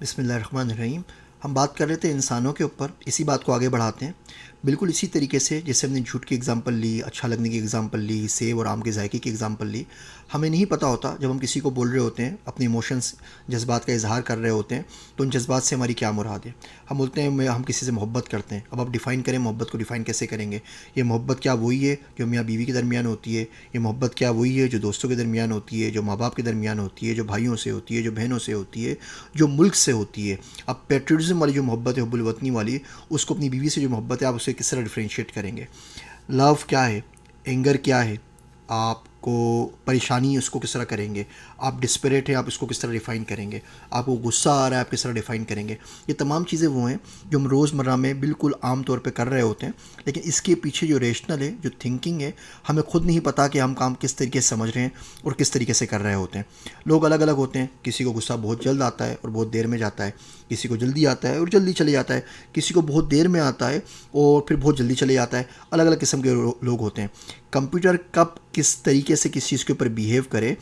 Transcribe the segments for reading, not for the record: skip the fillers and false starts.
बिस्मिल्लाहिर्रहमानिर्रहीम। हम बात कर रहे थे इंसानों के ऊपर, इसी बात को आगे बढ़ाते हैं। बिल्कुल इसी तरीके से जैसे हमने झूठ की एग्ज़ाम्पल ली, अच्छा लगने की एग्ज़ाम्पल ली, सेब और आम के जायके की एग्ज़ाम्पल ली। हमें नहीं पता होता जब हम किसी को बोल रहे होते हैं, अपने इमोशंस, जज्बात का इज़हार कर रहे होते हैं, तो उन जज्बात से हमारी क्या मुराद है। हम बोलते हैं हम किसी से मोहब्बत करते हैं। अब आप डिफ़ाइन करें, मोहब्बत को डिफ़ाइन कैसे करेंगे? ये मोहब्बत क्या वही है जो मियाँ बीवी के दरमियान होती है? ये मोहब्बत क्या वही है जो दोस्तों के दरमियान होती है, जो माँ बाप के दरमियान होती है, जो भाइयों से होती है, जो बहनों से होती है, जो मुल्क से होती है? अब पेट्रियटिज़म वाली जो मोहब्बत है, हुब्बुल वतनी वाली, उसको अपनी बीवी से जो मोहब्बत है, आप उसे किस तरह डिफ्रेंशिएट करेंगे? लव क्या है? एंगर क्या है? आपको परेशानी है, उसको किस तरह करेंगे? आप डिस्परेट हैं, आप इसको किस तरह डिफ़ाइन करेंगे? आपको गुस्सा आ रहा है, आप किस तरह डिफ़ाइन करेंगे? ये तमाम चीज़ें वो हैं जो हम रोज़मर्रा में बिल्कुल आम तौर पे कर रहे होते हैं, लेकिन इसके पीछे जो रेशनल है, जो थिंकिंग है, हमें खुद नहीं पता कि हम काम किस तरीके से समझ रहे हैं और किस तरीके से कर रहे होते हैं। लोग अलग अलग होते हैं, किसी को गुस्सा बहुत जल्द आता है और बहुत देर में जाता है, किसी को जल्दी आता है और जल्दी चले जाता है, किसी को बहुत देर में आता है और फिर बहुत जल्दी चले जाता है। अलग अलग किस्म के लोग होते हैं। कंप्यूटर कब किस तरीके से किस चीज़ के ऊपर बिहेव करे,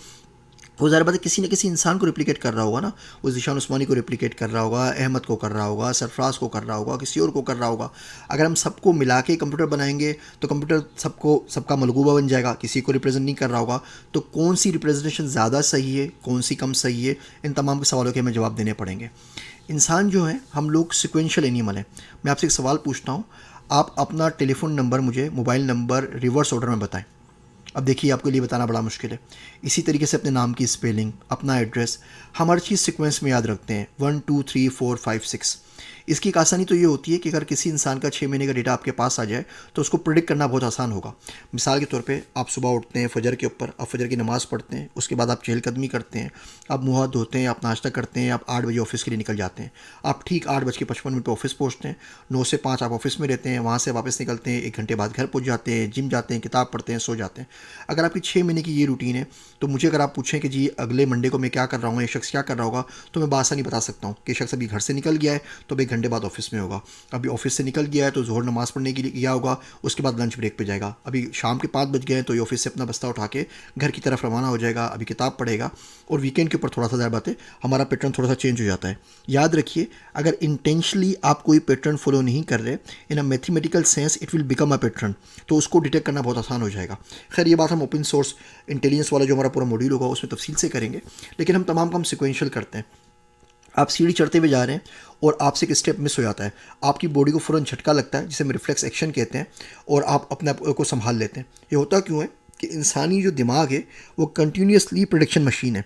वो ज़ाहिर बात है किसी न किसी इंसान को रिप्लिकेट कर रहा होगा ना। वो ज़ीशान उस्मानी को रिप्लिकेट कर रहा होगा, अहमद को कर रहा होगा, सरफराज को कर रहा होगा, किसी और को कर रहा होगा। अगर हम सबको मिला के कंप्यूटर बनाएंगे तो कंप्यूटर सबको सबका मलगूबा बन जाएगा, किसी को रिप्रेजेंट नहीं कर रहा होगा। तो कौन सी रिप्रेजेंटेशन ज़्यादा सही है, कौन सी कम सही है, इन तमाम के सवालों के हमें जवाब देने पड़ेंगे। इंसान जो है, हम लोग सिक्वेंशियल एनिमल हैं। मैं आपसे एक सवाल पूछता हूँ, आप अपना टेलीफोन नंबर मुझे, मोबाइल नंबर रिवर्स ऑर्डर में बताएं। अब देखिए, आपके लिए बताना बड़ा मुश्किल है। इसी तरीके से अपने नाम की स्पेलिंग, अपना एड्रेस, हम हर चीज़ सीक्वेंस में याद रखते हैं, 1 2 3 4 5 6। इसकी एक आसानी तो ये होती है कि अगर किसी इंसान का 6 महीने का डेटा आपके पास आ जाए तो उसको प्रिडिक्ट करना बहुत आसान होगा। मिसाल के तौर पे आप सुबह उठते हैं फजर के ऊपर, आप फजर की नमाज़ पढ़ते हैं, उसके बाद आप चहलकदमी करते हैं, आप मुँह हाथ धोते हैं, आप नाश्ता करते हैं, आप 8 बजे ऑफिस के लिए निकल जाते हैं। आप ठीक 8:55 पर ऑफिस पहुँचते हैं, 9 से 5 आप ऑफिस में रहते हैं, वहाँ से वापस निकलते हैं, 1 घंटे बाद घर पहुँच जाते हैं, जिम जाते हैं, किताब पढ़ते हैं, सो जाते हैं। अगर आपकी 6 महीने की ये रूटीन है, तो मुझे अगर आप पूछें कि जी अगले मंडे को मैं क्या कर रहा हूँ, ये शख्स क्या कर रहा होगा, तो मैं बासानी बता सकता हूँ कि शख्स अभी घर से निकल गया है तो अब 1 घंटे बाद ऑफिस में होगा। अभी ऑफिस से निकल गया है तो ज़ोहर नमाज़ पढ़ने के लिए गया होगा, उसके बाद लंच ब्रेक पे जाएगा। अभी शाम के 5 बज गए हैं तो ये ऑफिस से अपना बस्ता उठा के घर की तरफ रवाना हो जाएगा, अभी किताब पढ़ेगा। और वीकेंड के ऊपर थोड़ा सा ज़्यादा बात है, हमारा पैटर्न थोड़ा सा चेंज हो जाता है। याद रखिए, अगर इंटेंशनली आप कोई पैटर्न फॉलो नहीं कर रहे, in a mathematical sense it will become a pattern, तो उसको डिटेक्ट करना बहुत आसान हो जाएगा। खैर, ये बात हम ओपन सोर्स इंटेलिजेंस वाला जो हमारा पूरा मॉड्यूल होगा उसमें तफसील से करेंगे, लेकिन हम तमाम काम सिक्वेंशियल करते हैं। आप सीढ़ी चढ़ते हुए जा रहे हैं और आपसे एक स्टेप मिस हो जाता है, आपकी बॉडी को फ़ौरन झटका लगता है, जिसे हम रिफ्लेक्स एक्शन कहते हैं, और आप अपने आप को संभाल लेते हैं। ये होता क्यों है कि इंसानी जो दिमाग है वो कंटिन्यूसली प्रोडिक्शन मशीन है।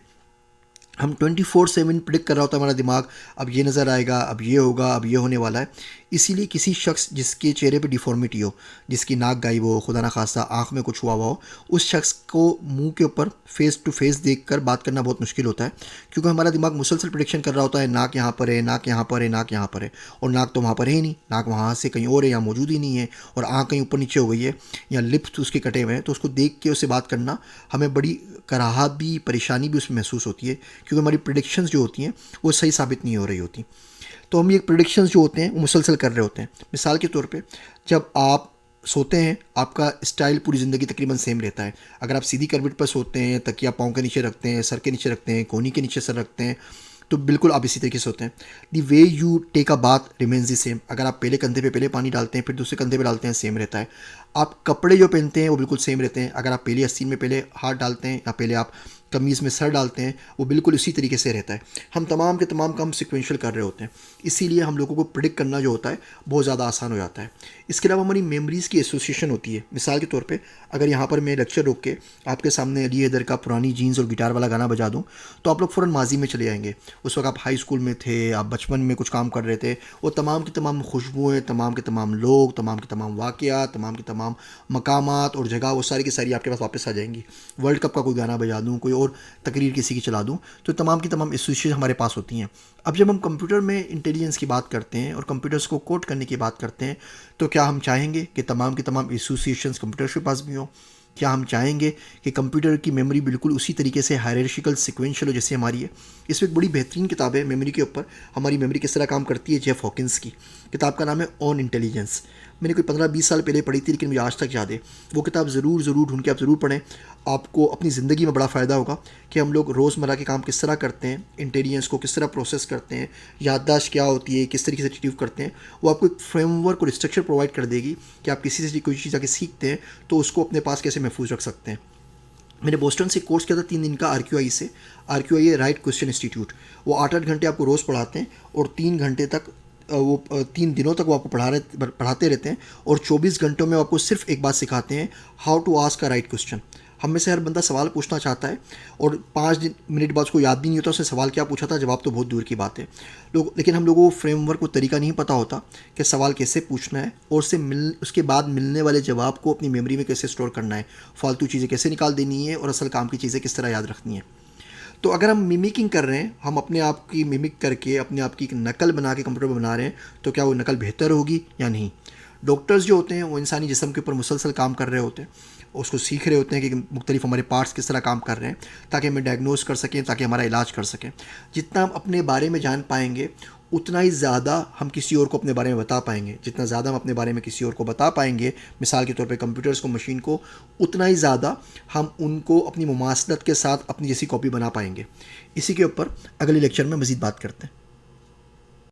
हम 24/7 प्रिडिक्ट कर रहा होता है हमारा दिमाग, अब ये नज़र आएगा, अब ये होगा, अब ये होने वाला है। इसीलिए किसी शख्स जिसके चेहरे पे डिफॉर्मिटी हो, जिसकी नाक गायब हो, खुदा ना खास्ता आँख में कुछ हुआ हुआ हो, उस शख्स को मुंह के ऊपर फेस टू फेस देख कर बात करना बहुत मुश्किल होता है, क्योंकि हमारा दिमाग मुसलसल प्रिडिक्शन कर रहा होता है, नाक यहाँ पर है, नाक यहाँ पर है, नाक यहाँ पर है, और नाक तो वहाँ पर है ही नहीं, नाक वहाँ से कहीं और है, यहाँ मौजूद ही नहीं है, और आँख कहीं ऊपर नीचे हो गई है, या लिप्स उसके कटे हुए हैं, तो उसको देख के उससे बात करना हमें बड़ी कराहत भी, परेशानी भी उसमें महसूस होती है, क्योंकि हमारी प्रिडिक्शंस जो होती हैं वो सही साबित नहीं हो रही होती। तो हम ये प्रिडिक्शंस जो होते हैं वो मुसलसल कर रहे होते हैं। मिसाल के तौर पे, जब आप सोते हैं आपका स्टाइल पूरी ज़िंदगी तकरीबन सेम रहता है। अगर आप सीधी करवट पर सोते हैं, तकिया पाँव के नीचे रखते हैं, सर के नीचे रखते हैं, कोहनी के नीचे सर रखते हैं, तो बिल्कुल आप इसी तरीके से होते हैं। The way you take a bath remains the same. अगर आप पहले कंधे पे पहले पानी डालते हैं, फिर दूसरे कंधे पे डालते हैं, सेम रहता है। आप कपड़े जो पहनते हैं वो बिल्कुल सेम रहते हैं। अगर आप पहले आस्तीन में पहले हाथ डालते हैं या पहले आप कमीज़ में सर डालते हैं, वो बिल्कुल इसी तरीके से रहता है। हम तमाम के तमाम काम सिक्वेंशियल कर रहे होते हैं, इसीलिए हम लोगों को प्रिडिक्ट करना जो होता है बहुत ज़्यादा आसान हो जाता है। इसके अलावा हमारी मेमोरीज़ की एसोसिएशन होती है। मिसाल के तौर पे, अगर यहाँ पर मैं लेक्चर रोक के आपके सामने अली हैदर का पुरानी जीन्स और गिटार वाला गाना बजा दूँ, तो आप लोग फ़ौरन माजी में चले जाएंगे। उस वक्त आप हाई स्कूल में थे, आप बचपन में कुछ काम कर रहे थे, वो तमाम की तमाम खुशबुएँ, तमाम के तमाम लोग, तमाम के तमाम वाक़यात, तमाम के तमाम मकामात और जगह, वो सारी की सारी आपके पास वापस आ जाएंगी। वर्ल्ड कप का कोई गाना बजा दूँ, कोई और तकरीर किसी की चला दूँ, तो तमाम की तमाम एसोसिएशन हमारे पास होती हैं। अब जब हम कंप्यूटर में इंटेलिजेंस की बात करते हैं और कंप्यूटर्स को कोड करने की बात करते हैं, तो क्या हम चाहेंगे कि तमाम की तमाम एसोसिएशंस कंप्यूटर्स के पास भी हों? क्या हम चाहेंगे कि कंप्यूटर की मेमोरी बिल्कुल उसी तरीके से हायरार्किकल सीक्वेंशियल हो जैसे हमारी है? इसमें एक बड़ी बेहतरीन किताब है मेमोरी के ऊपर, हमारी मेमोरी किस तरह काम करती है, जेफ हॉकिंस की। किताब का नाम है ऑन इंटेलिजेंस। मैंने कोई 15-20 साल पहले पढ़ी थी, लेकिन मुझे आज तक याद है। वो किताब ज़रूर ढूंढ के आप ज़रूर पढ़ें। आपको अपनी ज़िंदगी में बड़ा फ़ायदा होगा कि हम लोग रोज़मर्रा के काम किस तरह करते हैं, इंटेलिजेंस को किस तरह प्रोसेस करते हैं, याददाश्त क्या होती है, किस तरीके से रिट्रीव करते हैं। वो आपको एक फ्रेमवर्क और स्ट्रक्चर प्रोवाइड कर देगी कि आप किसी से कोई चीज़ आके सीखते हैं तो उसको अपने पास कैसे महफूज रख सकते हैं। मैंने बोस्टन से कोर्स किया था 3 दिन का RQI से। RQI है राइट क्वेश्चन इंस्टीट्यूट। वो 8-8 घंटे आपको रोज़ पढ़ाते हैं और 3 घंटे तक वो 3 दिनों तक वो आपको पढ़ाते रहते हैं और 24 घंटों में आपको सिर्फ एक बात सिखाते हैं, how to ask a right question. हम में से हर बंदा सवाल पूछना चाहता है और 5 मिनट बाद उसको याद भी नहीं होता उसने सवाल क्या पूछा था, जवाब तो बहुत दूर की बात है। लेकिन हम लोगों को फ्रेमवर्क, वो तरीका नहीं पता होता कि सवाल कैसे पूछना है और उसके बाद मिलने वाले जवाब को अपनी मेमोरी में कैसे स्टोर करना है, फालतू चीज़ें कैसे निकाल देनी है और असल काम की चीज़ें किस तरह याद रखनी है। तो अगर हम मिमिकिंग कर रहे हैं, हम अपने आप की मिमिक करके अपने आप की एक नकल बना के कंप्यूटर में बना रहे हैं, तो क्या वो नकल बेहतर होगी या नहीं? डॉक्टर्स जो होते हैं वो इंसानी जिस्म के ऊपर मुसलसल काम कर रहे होते हैं, उसको सीख रहे होते हैं कि मुख्तलिफ हमारे पार्ट्स किस तरह काम कर रहे हैं ताकि हमें डायग्नोज कर सकें, ताकि हमारा इलाज कर सकें। जितना हम अपने बारे में जान पाएंगे उतना ही ज़्यादा हम किसी और को अपने बारे में बता पाएंगे। जितना ज़्यादा हम अपने बारे में किसी और को बता पाएंगे, मिसाल के तौर पे कंप्यूटर्स को, मशीन को, उतना ही ज़्यादा हम उनको अपनी मुमासलत के साथ अपनी जैसी कॉपी बना पाएंगे। इसी के ऊपर अगले लेक्चर में मज़ीद बात करते हैं।